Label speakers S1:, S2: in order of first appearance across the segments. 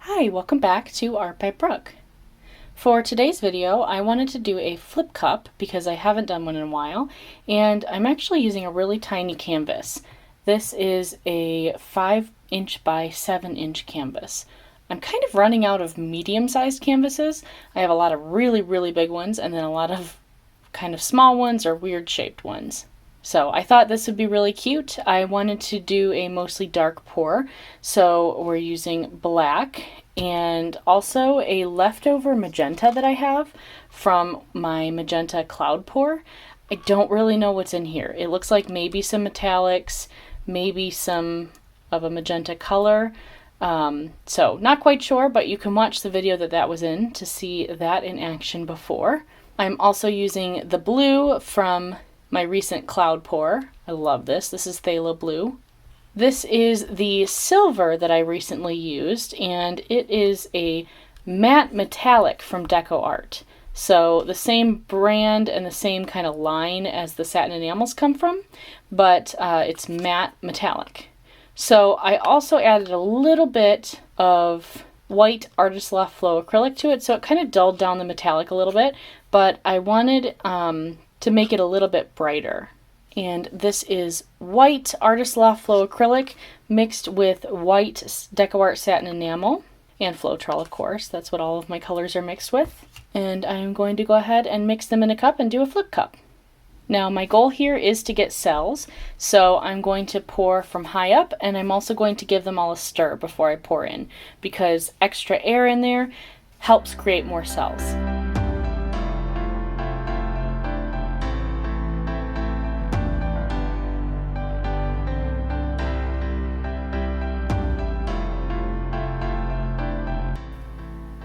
S1: Hi, welcome back to Art by Brooke. For today's video, I wanted to do a flip cup because I haven't done one in a while, and I'm actually using a really tiny canvas. This is a 5" by 7" canvas. I'm kind of running out of medium-sized canvases. I have a lot of really big ones and then a lot of kind of small ones or weird shaped ones. So I thought this would be really cute. I wanted to do a mostly dark pour, so we're using black and also a leftover magenta that I have from my magenta cloud pour. I don't really know what's in here. It looks like maybe some metallics, maybe some of a magenta color. So not quite sure, but you can watch the video that was in to see that in action before. I'm also using the blue from my recent cloud pour. I love this. This is Phthalo Blue. This is the silver that I recently used, and it is a matte metallic from DecoArt. So the same brand and the same kind of line as the Satin enamels come from, but it's matte metallic. So I also added a little bit of white Artist Loft Flow Acrylic to it, so it kind of dulled down the metallic a little bit, but I wanted to make it a little bit brighter. And this is white Artist Loft Flow Acrylic mixed with white DecoArt Satin enamel and Floetrol, of course. That's what all of my colors are mixed with. And I'm going to go ahead and mix them in a cup and do a flip cup. Now my goal here is to get cells, so I'm going to pour from high up, and I'm also going to give them all a stir before I pour in, because extra air in there helps create more cells.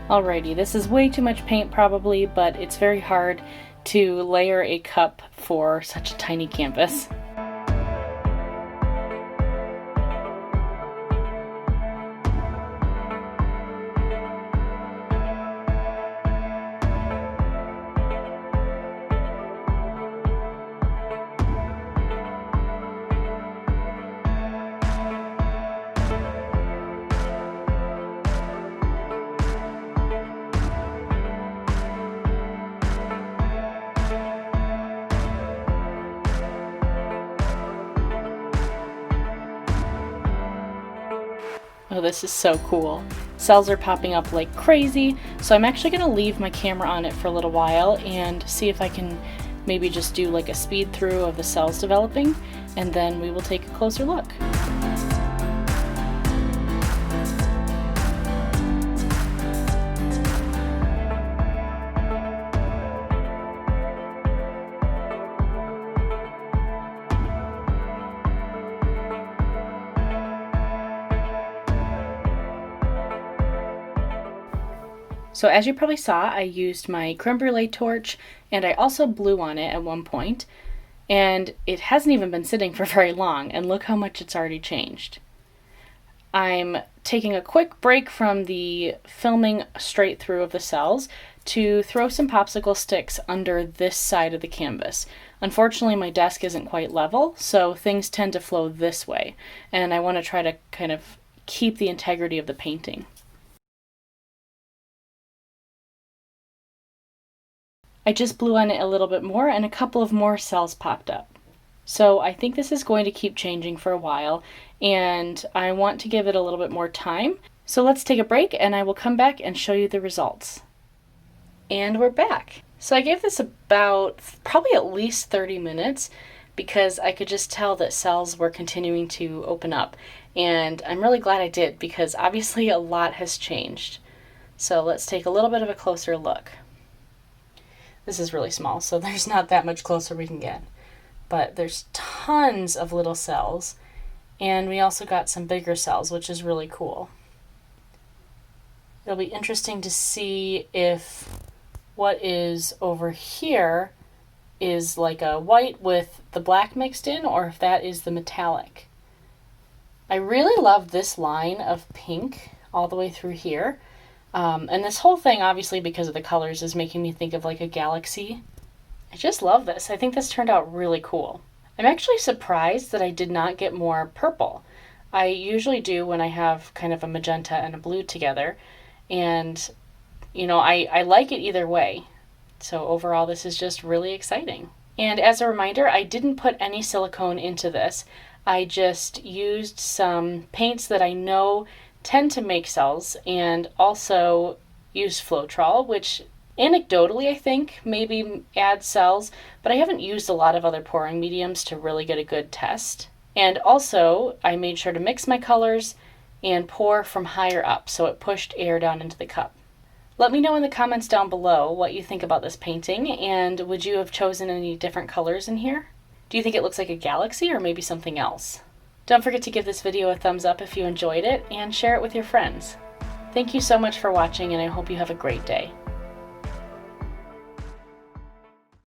S1: Alrighty, this is way too much paint probably, but it's very hard to layer a cup for such a tiny canvas. Oh, this is so cool. Cells are popping up like crazy, so I'm actually going to leave my camera on it for a little while and see if I can maybe just do like a speed through of the cells developing, and then we will take a closer look. So as you probably saw, I used my creme brulee torch, and I also blew on it at one point, and it hasn't even been sitting for very long, and look how much it's already changed. I'm taking a quick break from the filming straight through of the cells to throw some popsicle sticks under this side of the canvas. Unfortunately, my desk isn't quite level, so things tend to flow this way, and I want to try to kind of keep the integrity of the painting. I just blew on it a little bit more and a couple of more cells popped up. So I think this is going to keep changing for a while, and I want to give it a little bit more time. So let's take a break and I will come back and show you the results. And we're back. So I gave this about probably at least 30 minutes because I could just tell that cells were continuing to open up. And I'm really glad I did because obviously a lot has changed. So let's take a little bit of a closer look. This is really small, so there's not that much closer we can get. But there's tons of little cells, and we also got some bigger cells, which is really cool. It'll be interesting to see if what is over here is like a white with the black mixed in, or if that is the metallic. I really love this line of pink all the way through here. And this whole thing, obviously because of the colors, is making me think of like a galaxy. I just love this. I think this turned out really cool. I'm actually surprised that I did not get more purple. I usually do when I have kind of a magenta and a blue together, and I like it either way. So overall, this is just really exciting. And as a reminder, I didn't put any silicone into this. I just used some paints that I know tend to make cells, and also used Floetrol, which anecdotally I think maybe adds cells, but I haven't used a lot of other pouring mediums to really get a good test. And also, I made sure to mix my colors and pour from higher up, so it pushed air down into the cup. Let me know in the comments down below what you think about this painting, and would you have chosen any different colors in here? Do you think it looks like a galaxy or maybe something else? Don't forget to give this video a thumbs up if you enjoyed it, and share it with your friends. Thank you so much for watching, and I hope you have a great day.